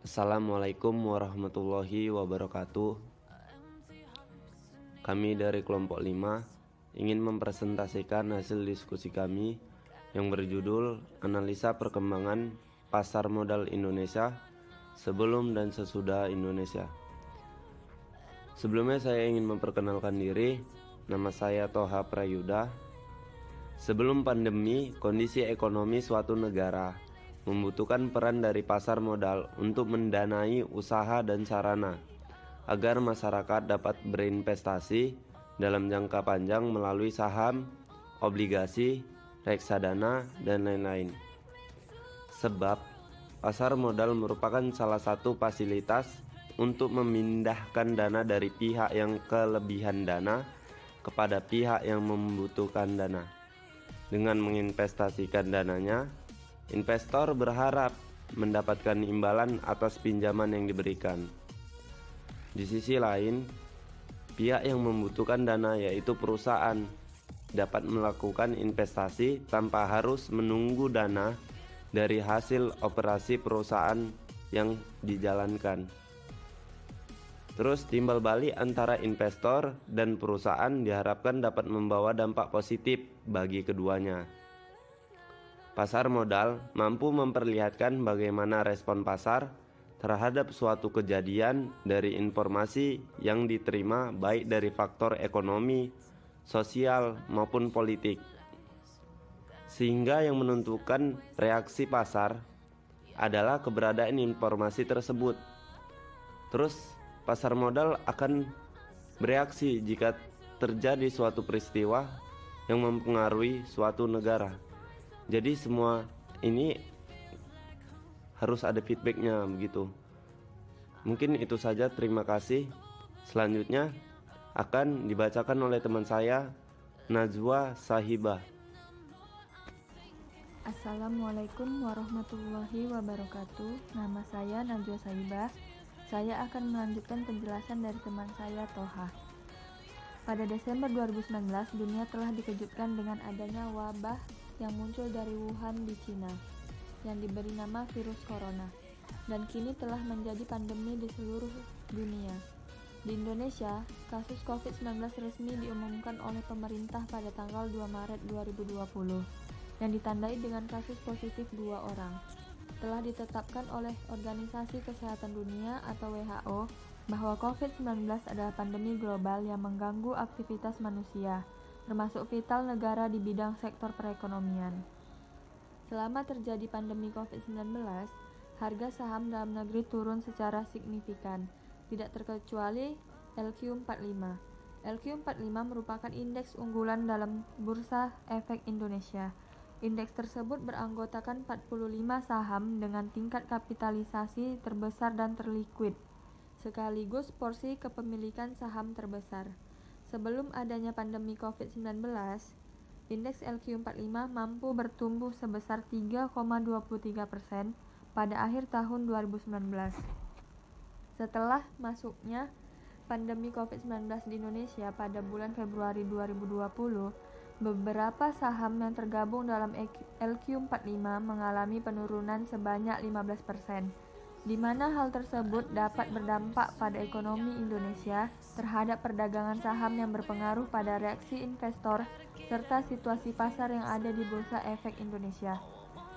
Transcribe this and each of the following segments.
Assalamualaikum warahmatullahi wabarakatuh. Kami dari kelompok 5 ingin mempresentasikan hasil diskusi kami yang berjudul Analisa Perkembangan Pasar Modal Indonesia Sebelum dan Sesudah Indonesia. Sebelumnya saya ingin memperkenalkan diri. Nama saya Toha Prayuda. Sebelum pandemi, kondisi ekonomi suatu negara membutuhkan peran dari pasar modal untuk mendanai usaha dan sarana agar masyarakat dapat berinvestasi dalam jangka panjang melalui saham, obligasi, reksadana, dan lain-lain. Sebab pasar modal merupakan salah satu fasilitas untuk memindahkan dana dari pihak yang kelebihan dana kepada pihak yang membutuhkan dana. Dengan menginvestasikan dananya, investor berharap mendapatkan imbalan atas pinjaman yang diberikan. Di sisi lain, pihak yang membutuhkan dana yaitu perusahaan dapat melakukan investasi tanpa harus menunggu dana dari hasil operasi perusahaan yang dijalankan. Terus timbal balik antara investor dan perusahaan diharapkan dapat membawa dampak positif bagi keduanya. Pasar modal mampu memperlihatkan bagaimana respon pasar terhadap suatu kejadian dari informasi yang diterima baik dari faktor ekonomi, sosial maupun politik. Sehingga yang menentukan reaksi pasar adalah keberadaan informasi tersebut. Terus pasar modal akan bereaksi jika terjadi suatu peristiwa yang mempengaruhi suatu negara. Jadi semua ini harus ada feedbacknya begitu. Mungkin itu saja, terima kasih. Selanjutnya akan dibacakan oleh teman saya, Najwa Sahibah. Assalamualaikum warahmatullahi wabarakatuh. Nama saya Najwa Sahibah. Saya akan melanjutkan penjelasan dari teman saya Toha. Pada Desember 2019, dunia telah dikejutkan dengan adanya wabah yang muncul dari Wuhan di Cina, yang diberi nama virus corona, dan kini telah menjadi pandemi di seluruh dunia. Di Indonesia, kasus COVID-19 resmi diumumkan oleh pemerintah pada tanggal 2 Maret 2020, yang ditandai dengan kasus positif 2 orang. Telah ditetapkan oleh Organisasi Kesehatan Dunia atau WHO bahwa COVID-19 adalah pandemi global yang mengganggu aktivitas manusia, termasuk vital negara di bidang sektor perekonomian. Selama terjadi pandemi COVID-19, harga saham dalam negeri turun secara signifikan, tidak terkecuali LQ45. LQ45 merupakan indeks unggulan dalam Bursa Efek Indonesia. Indeks tersebut beranggotakan 45 saham dengan tingkat kapitalisasi terbesar dan terliquid, sekaligus porsi kepemilikan saham terbesar. Sebelum adanya pandemi COVID-19, indeks LQ45 mampu bertumbuh sebesar 3,23% pada akhir tahun 2019. Setelah masuknya pandemi COVID-19 di Indonesia pada bulan Februari 2020, beberapa saham yang tergabung dalam LQ45 mengalami penurunan sebanyak 15%. Di mana hal tersebut dapat berdampak pada ekonomi Indonesia terhadap perdagangan saham yang berpengaruh pada reaksi investor serta situasi pasar yang ada di Bursa Efek Indonesia.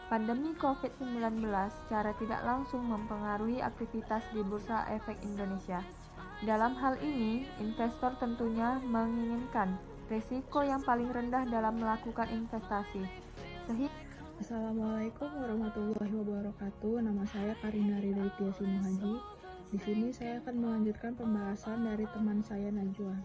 Pandemi COVID-19 secara tidak langsung mempengaruhi aktivitas di Bursa Efek Indonesia. Dalam hal ini, investor tentunya menginginkan risiko yang paling rendah dalam melakukan investasi. Assalamualaikum warahmatullahi wabarakatuh. Nama saya Karina Rida Tiasi Muhaji. Di sini saya akan melanjutkan pembahasan dari teman saya Najwa.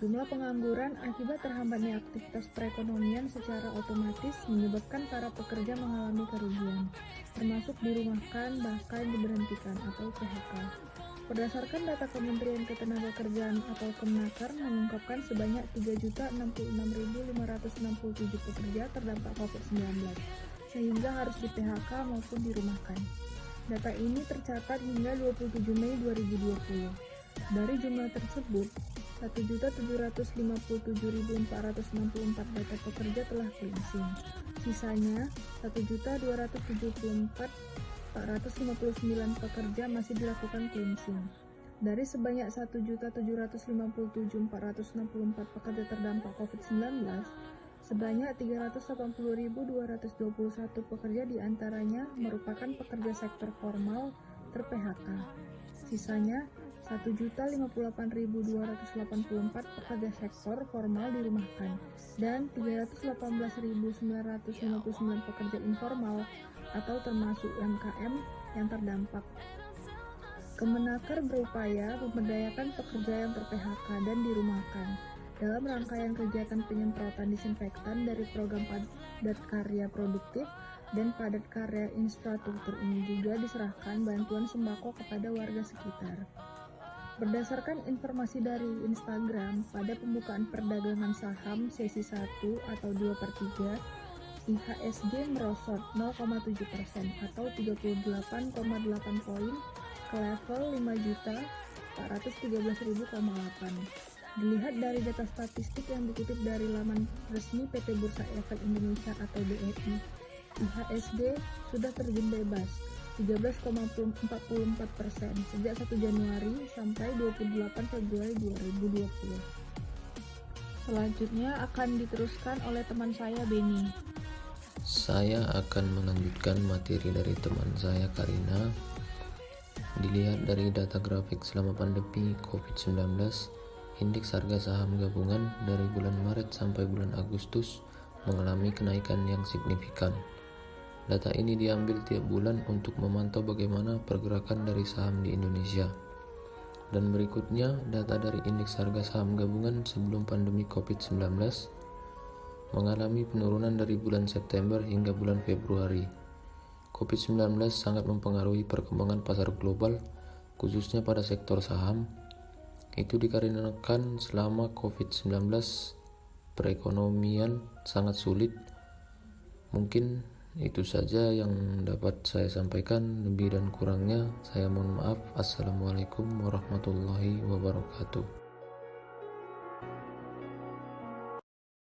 Jumlah pengangguran akibat terhambatnya aktivitas perekonomian secara otomatis menyebabkan para pekerja mengalami kerugian, termasuk dirumahkan bahkan diberhentikan atau PHK. Berdasarkan data Kementerian Ketenagakerjaan atau Kemenaker mengungkapkan sebanyak 3.066.567 pekerja terdampak COVID-19, sehingga harus di PHK maupun dirumahkan. Data ini tercatat hingga 27 Mei 2020. Dari jumlah tersebut, 1.757.464 data pekerja telah pensiun. Sisanya 1.274 459 pekerja masih dilakukan cleansing. Dari sebanyak 1.757.464 pekerja terdampak COVID-19, sebanyak 380.221 pekerja diantaranya merupakan pekerja sektor formal ter-PHK. Sisanya 1.058.284 pekerja sektor formal dirumahkan dan 318.959 pekerja informal atau termasuk UMKM yang terdampak. Kemenaker berupaya memberdayakan pekerja yang ter-PHK dan dirumahkan dalam rangkaian kegiatan penyemprotan disinfektan dari program Padat Karya Produktif dan Padat Karya Infrastruktur. Ini juga diserahkan bantuan sembako kepada warga sekitar. Berdasarkan informasi dari Instagram, pada pembukaan perdagangan saham sesi 1 atau 2/3, IHSG merosot 0,7% atau 38,8 poin ke level 5.413.000,8. Dilihat dari data statistik yang dikutip dari laman resmi PT Bursa Efek Indonesia atau BEI, IHSG sudah terjun bebas 13,44% sejak 1 Januari sampai 28 Februari 2020. Selanjutnya akan diteruskan oleh teman saya Beni. Saya akan melanjutkan materi dari teman saya Karina. Dilihat dari data grafik selama pandemi COVID-19, indeks harga saham gabungan dari bulan Maret sampai bulan Agustus mengalami kenaikan yang signifikan. Data ini diambil tiap bulan untuk memantau bagaimana pergerakan dari saham di Indonesia. Dan berikutnya data dari indeks harga saham gabungan sebelum pandemi COVID-19 mengalami penurunan dari bulan September hingga bulan Februari. COVID-19 sangat mempengaruhi perkembangan pasar global, khususnya pada sektor saham. Itu dikarenakan selama COVID-19 perekonomian sangat sulit. Mungkin itu saja yang dapat saya sampaikan, lebih dan kurangnya saya mohon maaf. Assalamualaikum warahmatullahi wabarakatuh.